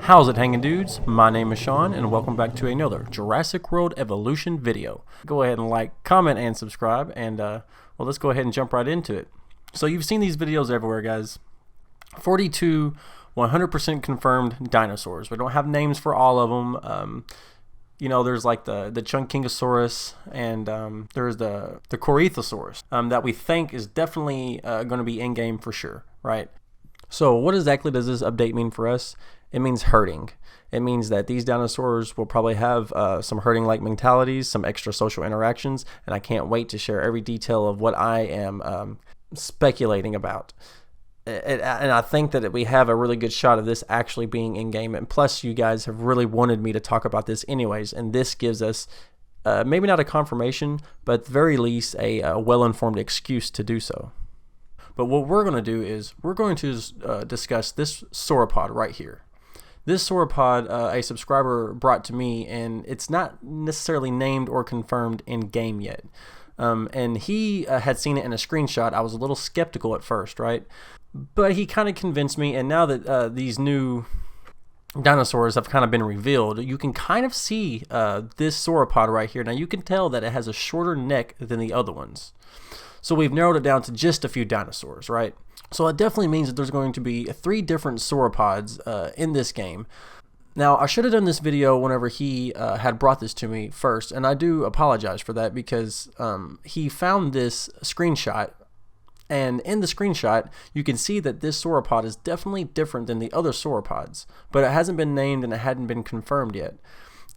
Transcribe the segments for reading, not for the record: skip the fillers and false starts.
How's it hanging, dudes? My name is Sean and welcome back to another Jurassic World Evolution video. Go ahead and like, comment, and subscribe, and well, let's go ahead and jump right into it. So you've seen these videos everywhere, guys. 42 100% confirmed dinosaurs. We don't have names for all of them. You know, there's like the Chunkingosaurus, and there's the Corythosaurus that we think is definitely going to be in-game for sure, right? So what exactly does this update mean for us? It means herding. It means that these dinosaurs will probably have some herding-like mentalities, some extra social interactions, and I can't wait to share every detail of what I am speculating about. And I think that we have a really good shot of this actually being in-game, and plus you guys have really wanted me to talk about this anyways, and this gives us maybe not a confirmation, but at the very least a well-informed excuse to do so. But what we're going to do is we're going to discuss this sauropod right here. This sauropod a subscriber brought to me, and it's not necessarily named or confirmed in game yet. And he had seen it in a screenshot. I was a little skeptical at first, right? But he kind of convinced me, and now that these new dinosaurs have kind of been revealed, you can kind of see this sauropod right here. Now you can tell that it has a shorter neck than the other ones. So we've narrowed it down to just a few dinosaurs, right? So it definitely means that there's going to be 3 different sauropods in this game. Now, I should have done this video whenever he had brought this to me first, and I do apologize for that because he found this screenshot, and in the screenshot, you can see that this sauropod is definitely different than the other sauropods, but it hasn't been named and it hadn't been confirmed yet.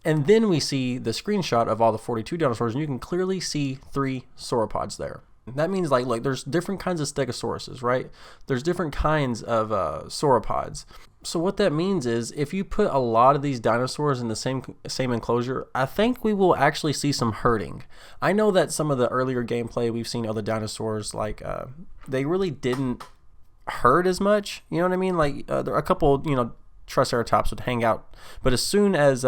And then we see the screenshot of all the 42 dinosaurs, and you can clearly see 3 sauropods there. That means like there's different kinds of stegosauruses, right? There's different kinds of sauropods. So what that means is if you put a lot of these dinosaurs in the same enclosure, I think we will actually see some herding. I know that some of the earlier gameplay we've seen other dinosaurs like they really didn't herd as much. You know what I mean? Like there are a couple, you know, Triceratops would hang out, but as soon as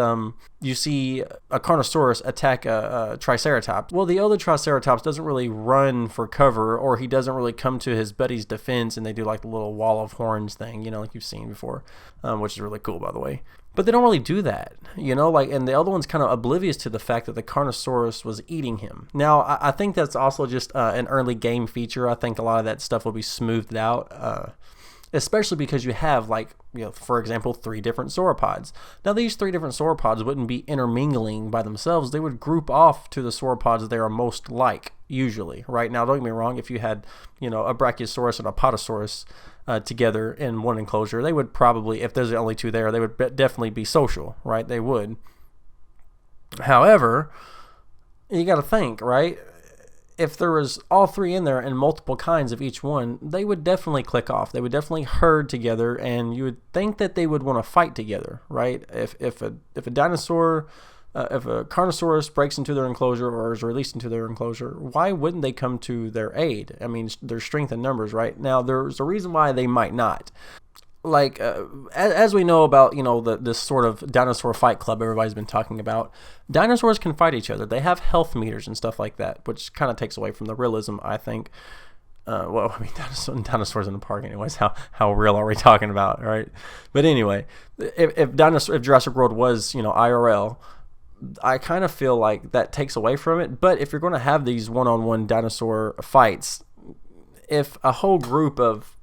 you see a Carnosaurus attack a Triceratops, well, the other Triceratops doesn't really run for cover, or he doesn't really come to his buddy's defense, and they do like the little wall of horns thing, you know, like you've seen before, which is really cool, by the way. But they don't really do that, you know, like, and the other one's kind of oblivious to the fact that the Carnosaurus was eating him. Now, I think that's also just an early game feature. I think a lot of that stuff will be smoothed out, especially because you have, like, you know, for example, 3 different sauropods. Now, these 3 different sauropods wouldn't be intermingling by themselves. They would group off to the sauropods they are most like, usually, right? Now, don't get me wrong, if you had, you know, a Brachiosaurus and a Potosaurus together in one enclosure, they would probably, if there's only 2 there, they would definitely be social, right? They would. However, you got to think, right? If there was all 3 in there and multiple kinds of each one, they would definitely click off. They would definitely herd together, and you would think that they would want to fight together, right? If a dinosaur, if a Carnosaurus breaks into their enclosure or is released into their enclosure, why wouldn't they come to their aid? I mean, there's strength in numbers, right? Now, there's a reason why they might not. Like, as we know about, you know, this sort of dinosaur fight club everybody's been talking about, dinosaurs can fight each other. They have health meters and stuff like that, which kind of takes away from the realism, I think. Well, I mean, dinosaurs in the park anyways. How real are we talking about, right? But anyway, if Jurassic World was, you know, IRL, I kind of feel like that takes away from it. But if you're going to have these one-on-one dinosaur fights, if a whole group of,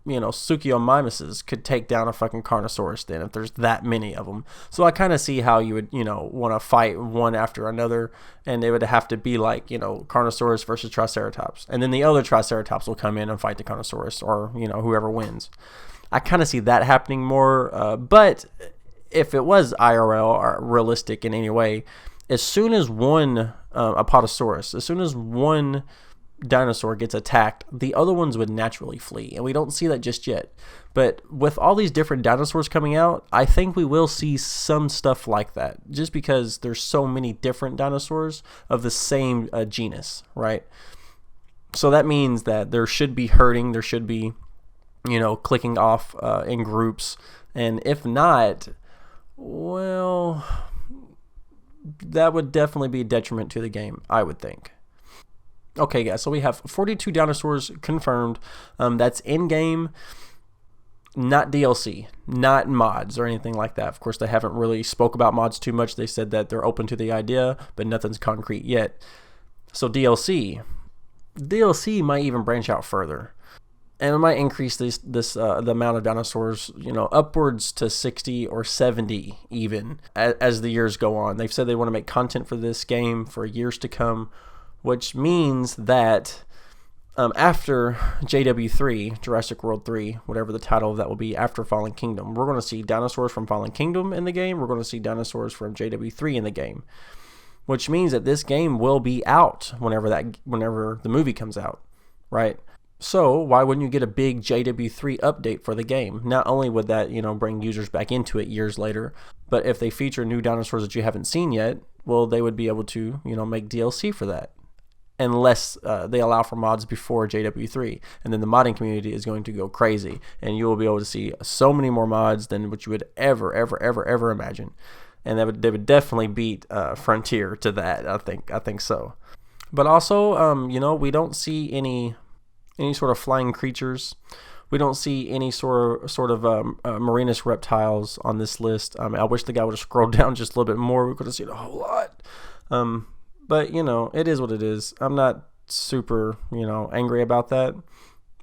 you know, Suchomimuses could take down a fucking Carnosaurus then, if there's that many of them. So I kind of see how you would, you know, want to fight one after another, and it would have to be like, you know, Carnosaurus versus Triceratops, and then the other Triceratops will come in and fight the Carnosaurus, or, you know, whoever wins. I kind of see that happening more, but if it was IRL or realistic in any way, as soon as one Apatosaurus, as soon as one dinosaur gets attacked, the other ones would naturally flee, and we don't see that just yet. But with all these different dinosaurs coming out, I think we will see some stuff like that, just because there's so many different dinosaurs of the same genus, right? So that means that there should be herding, there should be, you know, clicking off in groups, and if not, well, that would definitely be a detriment to the game, I would think. Okay, guys, so we have 42 dinosaurs confirmed. That's in-game. Not DLC, not mods or anything like that. Of course, they haven't really spoke about mods too much. They said that they're open to the idea, but nothing's concrete yet. So DLC might even branch out further, and it might increase the amount of dinosaurs, upwards to 60 or 70 even as the years go on. They've said they want to make content for this game for years to come, which means that after JW3, Jurassic World 3, whatever the title of that will be after Fallen Kingdom, we're going to see dinosaurs from Fallen Kingdom in the game. We're going to see dinosaurs from JW3 in the game, which means that this game will be out whenever the movie comes out, right? So why wouldn't you get a big JW3 update for the game? Not only would that, bring users back into it years later, but if they feature new dinosaurs that you haven't seen yet, well, they would be able to, make DLC for that. Unless they allow for mods before JW3, and then the modding community is going to go crazy, and you will be able to see so many more mods than what you would ever imagine, and they would definitely beat Frontier to that. I think so. But also, we don't see any sort of flying creatures. We don't see any sort of Marinus reptiles on this list. I wish the guy would have scrolled down just a little bit more. We could have seen a whole lot. But, it is what it is. I'm not super, angry about that.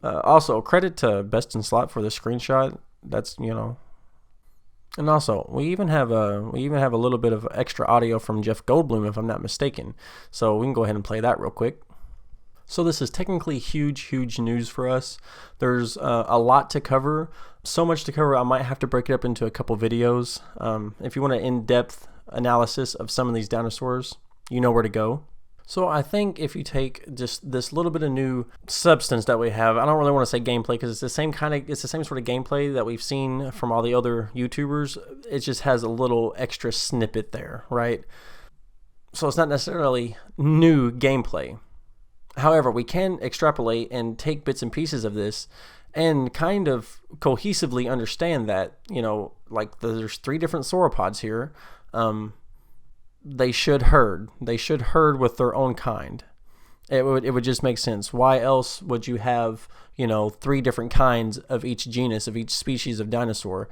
Also, credit to Best in Slot for the screenshot. That's, And also, we even have a little bit of extra audio from Jeff Goldblum, if I'm not mistaken. So we can go ahead and play that real quick. So this is technically huge news for us. There's a lot to cover. So much to cover, I might have to break it up into a couple videos. If you want an in-depth analysis of some of these dinosaurs, you know where to go. So I think if you take just this little bit of new substance that we have, I don't really want to say gameplay because it's the same sort of gameplay that we've seen from all the other YouTubers. It just has a little extra snippet there, right? So it's not necessarily new gameplay. However, we can extrapolate and take bits and pieces of this and kind of cohesively understand that, there's 3 different sauropods here. They should herd with their own kind. It would just make sense. Why else would you have 3 different kinds of each genus, of each species of dinosaur,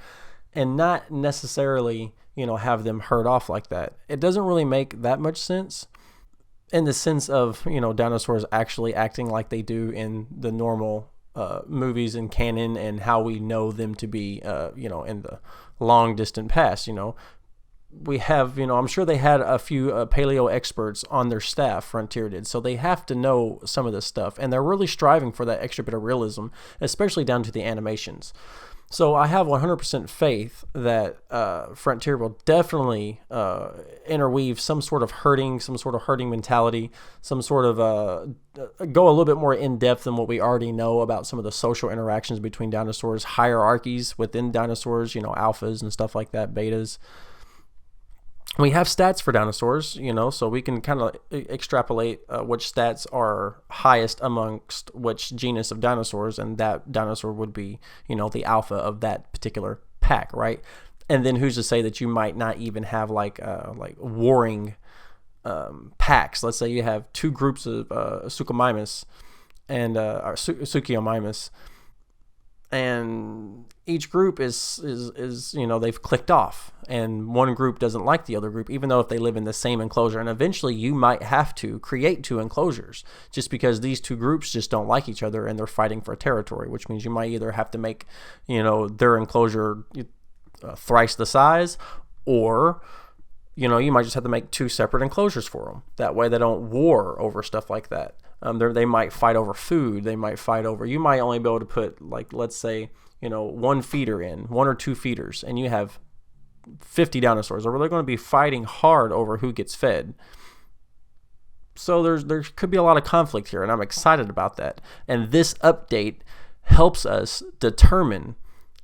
and not necessarily have them herd off like that? It doesn't really make that much sense in the sense of dinosaurs actually acting like they do in the normal movies and canon, and how we know them to be in the long distant past. We have, I'm sure they had a few paleo experts on their staff, Frontier did, so they have to know some of this stuff, and they're really striving for that extra bit of realism, especially down to the animations. So I have 100% faith that Frontier will definitely interweave some sort of herding mentality, some sort of go a little bit more in depth than what we already know about some of the social interactions between dinosaurs, hierarchies within dinosaurs, alphas and stuff like that, betas. We have stats for dinosaurs, so we can kind of extrapolate which stats are highest amongst which genus of dinosaurs, and that dinosaur would be, the alpha of that particular pack, right? And then who's to say that you might not even have like warring packs? Let's say you have 2 groups of Suchomimus and Suchomimus, and each group is they've clicked off, and one group doesn't like the other group, even though if they live in the same enclosure. And eventually you might have to create 2 enclosures just because these 2 groups just don't like each other and they're fighting for territory, which means you might either have to make their enclosure thrice the size, or you might just have to make 2 separate enclosures for them. That way they don't war over stuff like that. They might fight over food. They might fight over, you might only be able to put, let's say, 1 feeder in, 1 or 2 feeders, and you have 50 dinosaurs, or they're going to be fighting hard over who gets fed. So there could be a lot of conflict here, and I'm excited about that. And this update helps us determine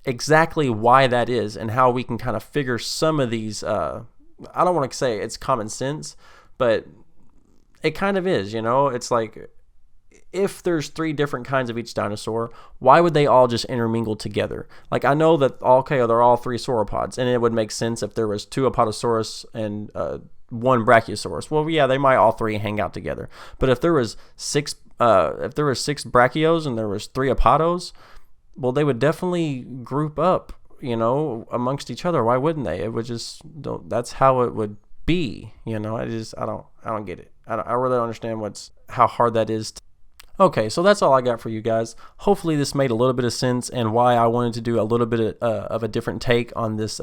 exactly why that is, and how we can kind of figure some of these, I don't want to say it's common sense, but it kind of is, it's like, if there's 3 different kinds of each dinosaur, why would they all just intermingle together? Like, I know that, they're all 3 sauropods, and it would make sense if there was 2 Apatosaurus and 1 Brachiosaurus. Well, yeah, they might all 3 hang out together. But if there was 6 Brachios and there was 3 Apatos, well, they would definitely group up, you know, amongst each other. Why wouldn't they? It would just, that's how it would be, you know. I don't get it. I really don't understand how hard that is. Okay, so that's all I got for you guys. Hopefully this made a little bit of sense and why I wanted to do a little bit of a different take on this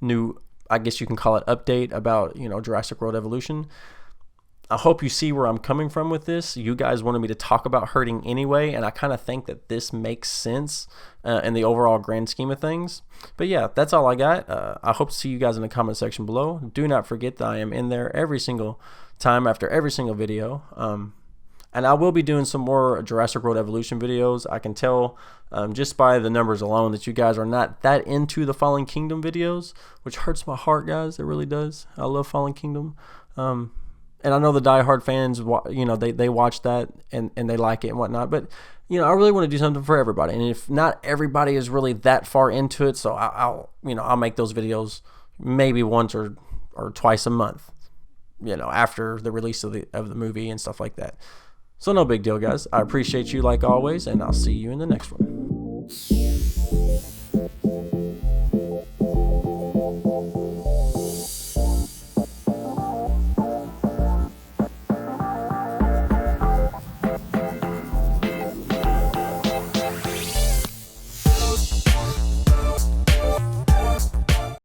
new, I guess you can call it, update about, you know, Jurassic World Evolution. I hope you see where I'm coming from with this. You guys wanted me to talk about herding anyway, and I kind of think that this makes sense in the overall grand scheme of things. But yeah, that's all I got. I hope to see you guys in the comment section below. Do not forget that I am in there every single time after every single video. And I will be doing some more Jurassic World Evolution videos. I can tell just by the numbers alone that you guys are not that into the Fallen Kingdom videos, which hurts my heart, guys. It really does. I love Fallen Kingdom. And I know the diehard fans, you know, they watch that and they like it and whatnot. But, you know, I really want to do something for everybody. And if not everybody is really that far into it, so I'll make those videos maybe once or twice a month, you know, after the release of the movie and stuff like that. So no big deal, guys. I appreciate you like always, and I'll see you in the next one.